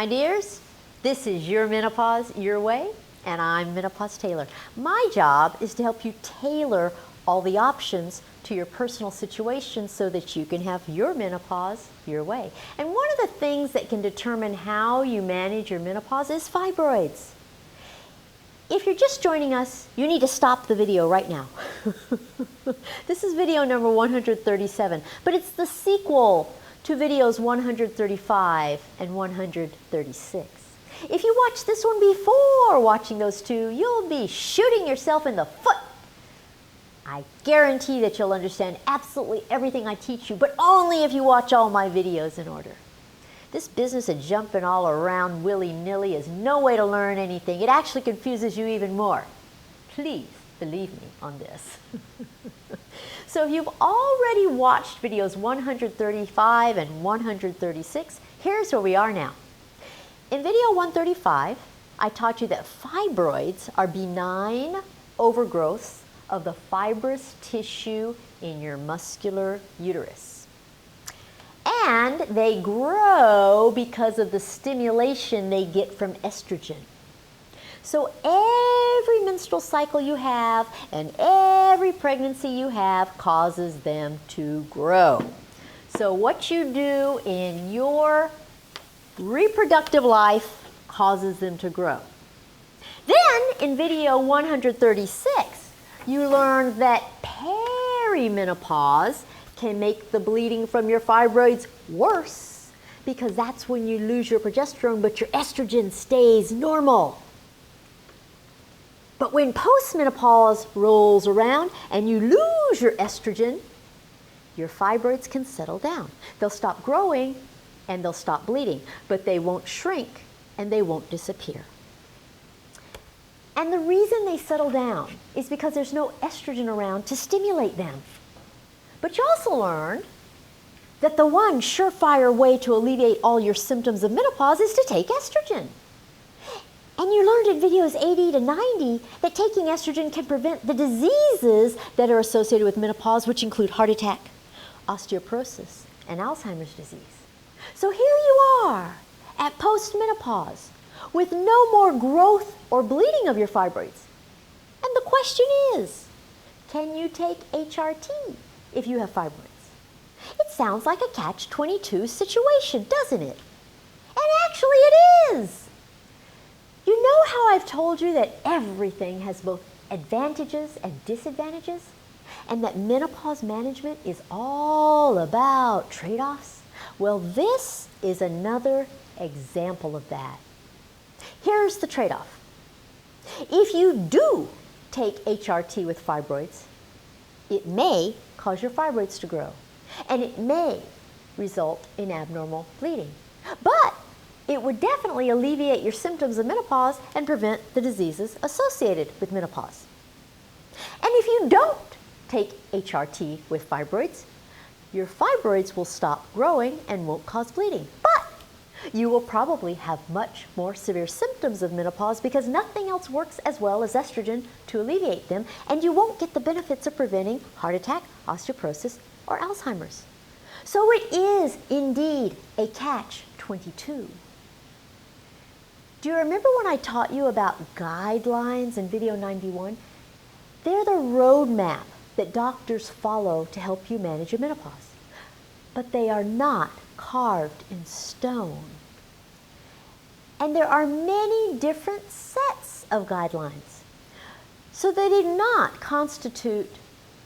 my dears. This is your menopause, your way, and I'm Menopause Taylor. My job is to help you tailor all the options to your personal situation so that you can have your menopause your way. And one of the things that can determine how you manage your menopause is fibroids. If you're just joining us, you need to stop the video right now. This is video number 137, but it's the sequel to videos 135 and 136. If you watch this one before watching those two, you'll be shooting yourself in the foot. I guarantee that you'll understand absolutely everything I teach you, but only if you watch all my videos in order. This business of jumping all around willy-nilly is no way to learn anything. It actually confuses you even more. Please believe me on this. So if you've already watched videos 135 and 136, here's where we are now. In video 135, I taught you that fibroids are benign overgrowths of the fibrous tissue in your muscular uterus. And they grow because of the stimulation they get from estrogen. So every menstrual cycle you have and every pregnancy you have causes them to grow. So what you do in your reproductive life causes them to grow. Then in video 136, you learned that perimenopause can make the bleeding from your fibroids worse because that's when you lose your progesterone but your estrogen stays normal. But when postmenopause rolls around and you lose your estrogen, your fibroids can settle down. They'll stop growing and they'll stop bleeding, but they won't shrink and they won't disappear. And the reason they settle down is because there's no estrogen around to stimulate them. But you also learned that the one surefire way to alleviate all your symptoms of menopause is to take estrogen. And you learned in videos 80 to 90 that taking estrogen can prevent the diseases that are associated with menopause, which include heart attack, osteoporosis, and Alzheimer's disease. So here you are at postmenopause with no more growth or bleeding of your fibroids. And the question is, can you take HRT if you have fibroids? It sounds like a catch-22 situation, doesn't it? And actually it is. You know how I've told you that everything has both advantages and disadvantages? And that menopause management is all about trade-offs? Well, this is another example of that. Here's the trade-off. If you do take HRT with fibroids, it may cause your fibroids to grow, and it may result in abnormal bleeding. But it would definitely alleviate your symptoms of menopause and prevent the diseases associated with menopause. And if you don't take HRT with fibroids, your fibroids will stop growing and won't cause bleeding. But you will probably have much more severe symptoms of menopause because nothing else works as well as estrogen to alleviate them, and you won't get the benefits of preventing heart attack, osteoporosis, or Alzheimer's. So it is indeed a catch-22. Do you remember when I taught you about guidelines in video 91? They're the roadmap that doctors follow to help you manage your menopause. But they are not carved in stone. And there are many different sets of guidelines. So they did not constitute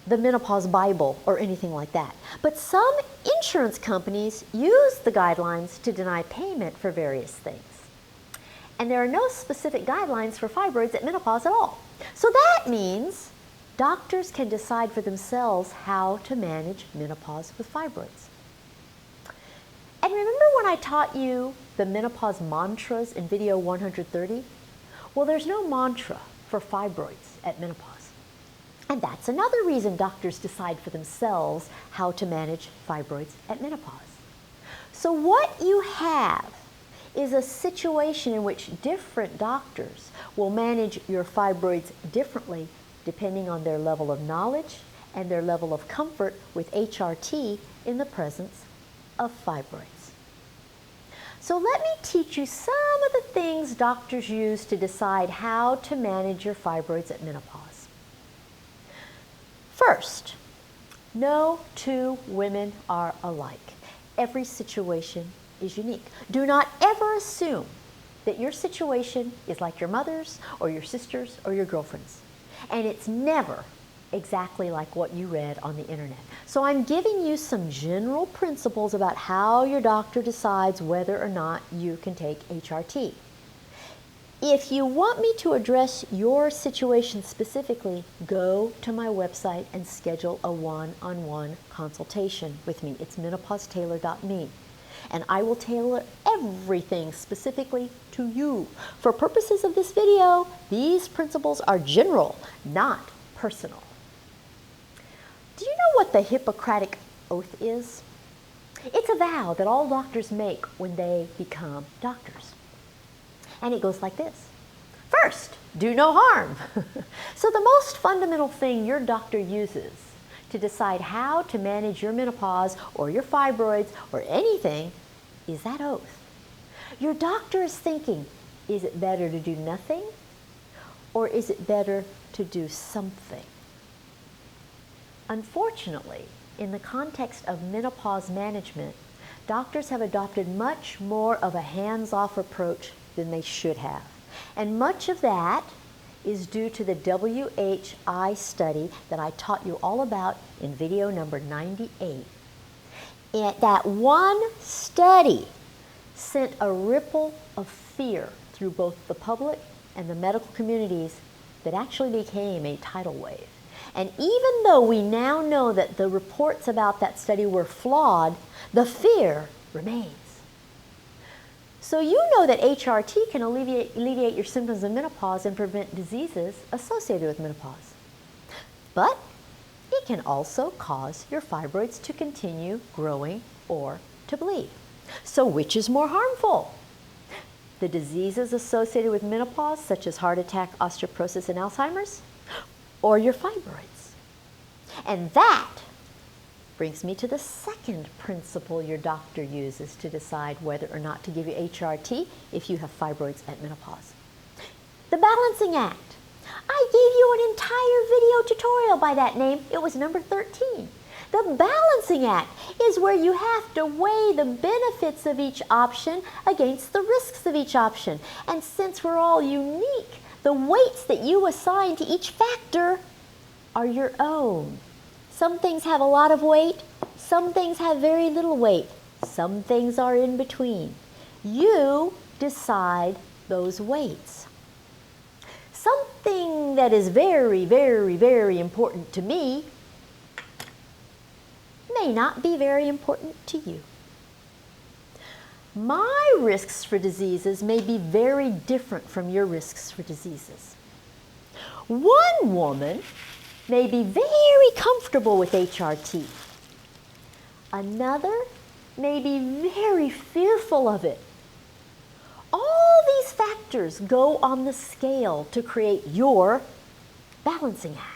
the Menopause Bible or anything like that. But some insurance companies use the guidelines to deny payment for various things. And there are no specific guidelines for fibroids at menopause at all. So that means doctors can decide for themselves how to manage menopause with fibroids. And remember when I taught you the menopause mantras in video 130? Well, there's no mantra for fibroids at menopause. And that's another reason doctors decide for themselves how to manage fibroids at menopause. So what you have is a situation in which different doctors will manage your fibroids differently depending on their level of knowledge and their level of comfort with HRT in the presence of fibroids. So let me teach you some of the things doctors use to decide how to manage your fibroids at menopause. First, no two women are alike. Every situation is unique. Do not ever assume that your situation is like your mother's or your sister's or your girlfriend's. And it's never exactly like what you read on the internet. So I'm giving you some general principles about how your doctor decides whether or not you can take HRT. If you want me to address your situation specifically, go to my website and schedule a one-on-one consultation with me. It's menopausetailor.me. And I will tailor everything specifically to you. For purposes of this video, these principles are general, not personal. Do you know what the Hippocratic Oath is? It's a vow that all doctors make when they become doctors. And it goes like this. First, do no harm. So the most fundamental thing your doctor uses to decide how to manage your menopause or your fibroids or anything is that oath. Your doctor is thinking, is it better to do nothing or is it better to do something? Unfortunately, in the context of menopause management, doctors have adopted much more of a hands-off approach than they should have. And much of that is due to the WHI study that I taught you all about in video number 98. And that one study sent a ripple of fear through both the public and the medical communities that actually became a tidal wave. And even though we now know that the reports about that study were flawed, the fear remains. So you know that HRT can alleviate your symptoms of menopause and prevent diseases associated with menopause. But it can also cause your fibroids to continue growing or to bleed. So which is more harmful? The diseases associated with menopause, such as heart attack, osteoporosis, and Alzheimer's, or your fibroids? And that brings me to the second principle your doctor uses to decide whether or not to give you HRT if you have fibroids at menopause. The balancing act. I gave you an entire video tutorial by that name. It was number 13. The balancing act is where you have to weigh the benefits of each option against the risks of each option. And since we're all unique, the weights that you assign to each factor are your own. Some things have a lot of weight, some things have very little weight, some things are in between. You decide those weights. Something that is very, very, very important to me may not be very important to you. My risks for diseases may be very different from your risks for diseases. One woman may be very comfortable with HRT. Another may be very fearful of it. All these factors go on the scale to create your balancing act.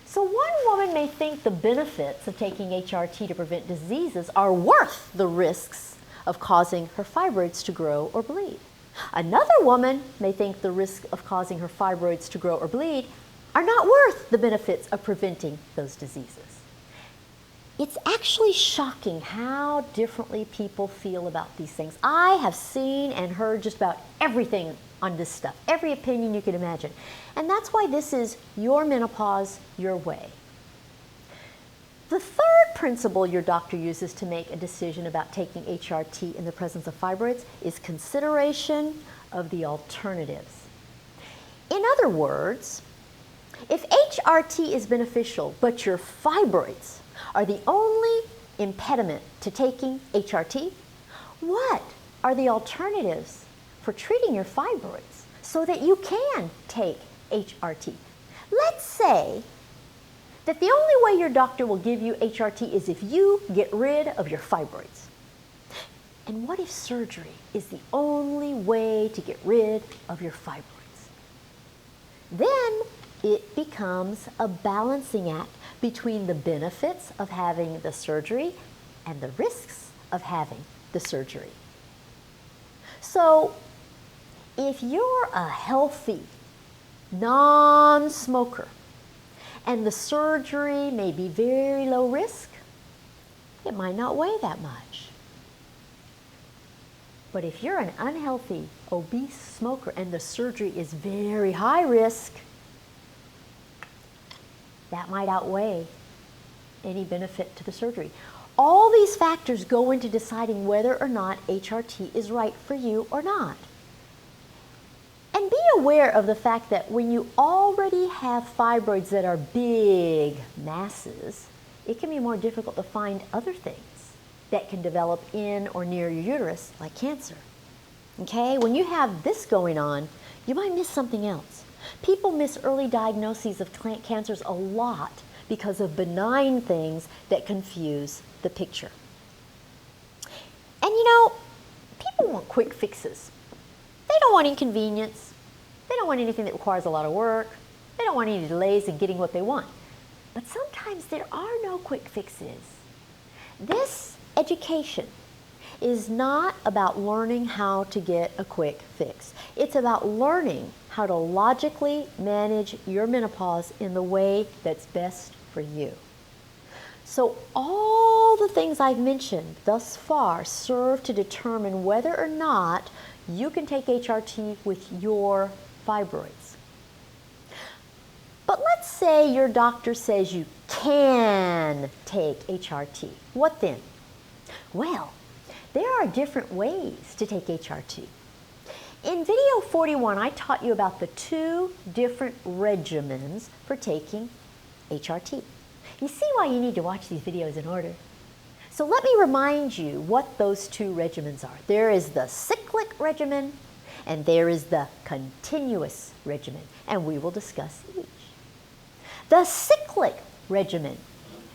So one woman may think the benefits of taking HRT to prevent diseases are worth the risks of causing her fibroids to grow or bleed. Another woman may think the risk of causing her fibroids to grow or bleed are not worth the benefits of preventing those diseases. It's actually shocking how differently people feel about these things. I have seen and heard just about everything on this stuff, every opinion you can imagine. And that's why this is your menopause, your way. The third principle your doctor uses to make a decision about taking HRT in the presence of fibroids is consideration of the alternatives. In other words, if HRT is beneficial, but your fibroids are the only impediment to taking HRT, what are the alternatives for treating your fibroids so that you can take HRT? Let's say that the only way your doctor will give you HRT is if you get rid of your fibroids. And what if surgery is the only way to get rid of your fibroids? Then it becomes a balancing act between the benefits of having the surgery and the risks of having the surgery. So if you're a healthy non-smoker and the surgery may be very low risk, it might not weigh that much. But if you're an unhealthy, obese smoker and the surgery is very high risk, that might outweigh any benefit to the surgery. All these factors go into deciding whether or not HRT is right for you or not. And be aware of the fact that when you already have fibroids that are big masses, it can be more difficult to find other things that can develop in or near your uterus, like cancer. Okay, when you have this going on, you might miss something else. People miss early diagnoses of cancers a lot because of benign things that confuse the picture. And you know, people want quick fixes. They don't want inconvenience. They don't want anything that requires a lot of work. They don't want any delays in getting what they want. But sometimes there are no quick fixes. This education is not about learning how to get a quick fix. It's about learning how to logically manage your menopause in the way that's best for you. So all the things I've mentioned thus far serve to determine whether or not you can take HRT with your fibroids. But let's say your doctor says you can take HRT. What then? Well, there are different ways to take HRT. In video 41, I taught you about the two different regimens for taking HRT. You see why you need to watch these videos in order. So let me remind you what those two regimens are. There is the cyclic regimen and there is the continuous regimen, and we will discuss each. The cyclic regimen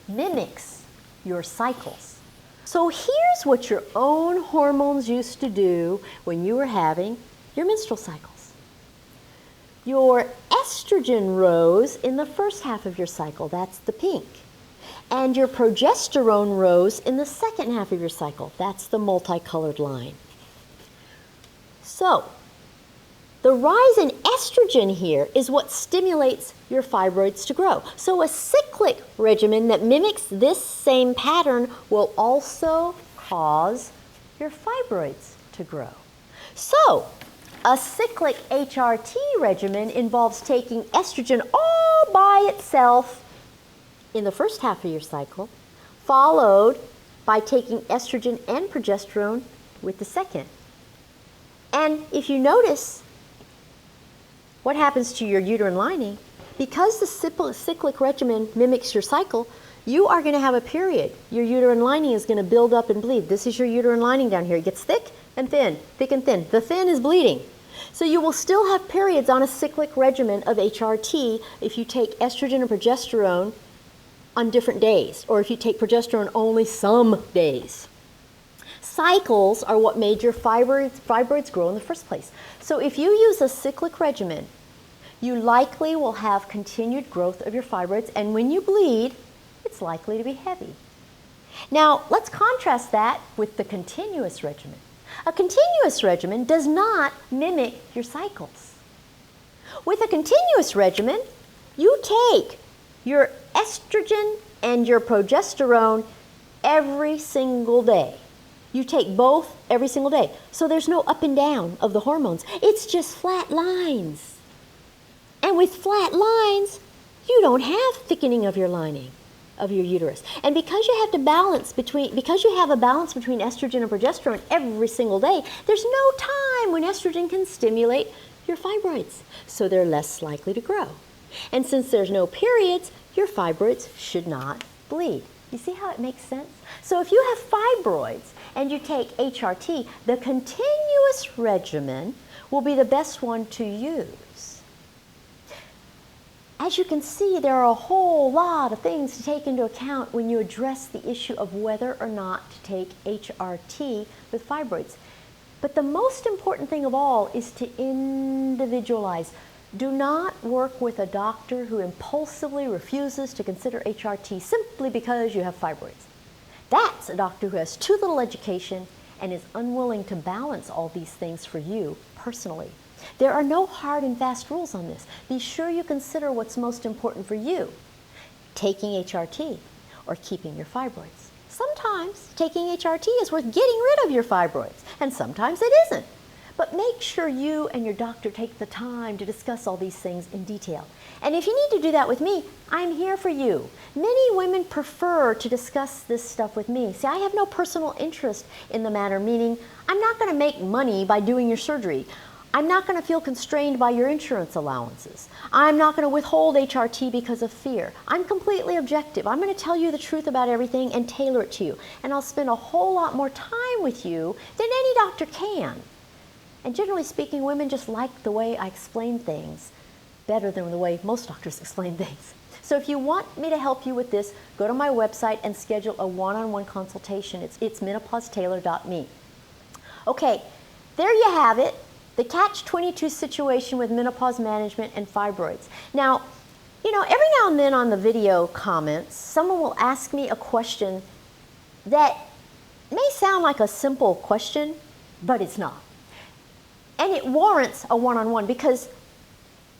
mimics your cycles. So here's what your own hormones used to do when you were having your menstrual cycles. Your estrogen rose in the first half of your cycle, that's the pink. And your progesterone rose in the second half of your cycle, that's the multicolored line. So, the rise in estrogen here is what stimulates your fibroids to grow. So a cyclic regimen that mimics this same pattern will also cause your fibroids to grow. So, a cyclic HRT regimen involves taking estrogen all by itself in the first half of your cycle, followed by taking estrogen and progesterone with the second. And if you notice what happens to your uterine lining, because the cyclic regimen mimics your cycle, you are going to have a period. Your uterine lining is going to build up and bleed. This is your uterine lining down here. It gets thick and thin, thick and thin. The thin is bleeding. So you will still have periods on a cyclic regimen of HRT if you take estrogen and progesterone on different days, or if you take progesterone only some days. Cycles are what made your fibroids grow in the first place. So if you use a cyclic regimen, you likely will have continued growth of your fibroids, and when you bleed, it's likely to be heavy. Now, let's contrast that with the continuous regimen. A continuous regimen does not mimic your cycles. With a continuous regimen, you take your estrogen and your progesterone every single day. You take both every single day. So there's no up and down of the hormones. It's just flat lines. And with flat lines, you don't have thickening of your lining, of your uterus. And because you have a balance between estrogen and progesterone every single day, there's no time when estrogen can stimulate your fibroids. So they're less likely to grow. And since there's no periods, your fibroids should not bleed. You see how it makes sense? So if you have fibroids and you take HRT, the continuous regimen will be the best one to use. As you can see, there are a whole lot of things to take into account when you address the issue of whether or not to take HRT with fibroids. But the most important thing of all is to individualize. Do not work with a doctor who impulsively refuses to consider HRT simply because you have fibroids. That's a doctor who has too little education and is unwilling to balance all these things for you personally. There are no hard and fast rules on this. Be sure you consider what's most important for you, taking HRT or keeping your fibroids. Sometimes taking HRT is worth getting rid of your fibroids, and sometimes it isn't. But make sure you and your doctor take the time to discuss all these things in detail. And if you need to do that with me, I'm here for you. Many women prefer to discuss this stuff with me. See, I have no personal interest in the matter, meaning I'm not going to make money by doing your surgery. I'm not going to feel constrained by your insurance allowances. I'm not going to withhold HRT because of fear. I'm completely objective. I'm going to tell you the truth about everything and tailor it to you. And I'll spend a whole lot more time with you than any doctor can. And generally speaking, women just like the way I explain things better than the way most doctors explain things. So if you want me to help you with this, go to my website and schedule a one-on-one consultation. It's menopausetailor.me. Okay, there you have it. The catch-22 situation with menopause management and fibroids. Now, you know, every now and then on the video comments, someone will ask me a question that may sound like a simple question, but it's not. And it warrants a one-on-one because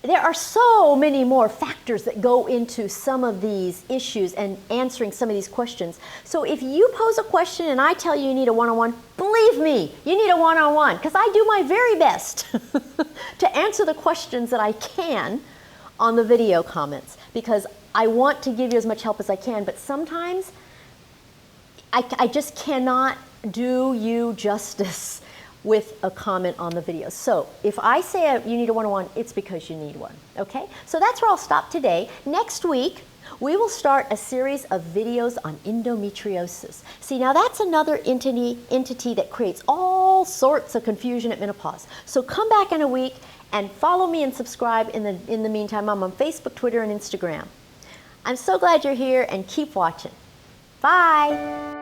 there are so many more factors that go into some of these issues and answering some of these questions. So if you pose a question and I tell you you need a one-on-one, believe me, you need a one-on-one because I do my very best to answer the questions that I can on the video comments because I want to give you as much help as I can, but sometimes I just cannot do you justice with a comment on the video. So if I say you need a one-on-one, it's because you need one, okay? So that's where I'll stop today. Next week, we will start a series of videos on endometriosis. See, now that's another entity that creates all sorts of confusion at menopause. So come back in a week and follow me and subscribe in the meantime. I'm on Facebook, Twitter, and Instagram. I'm so glad you're here and keep watching. Bye.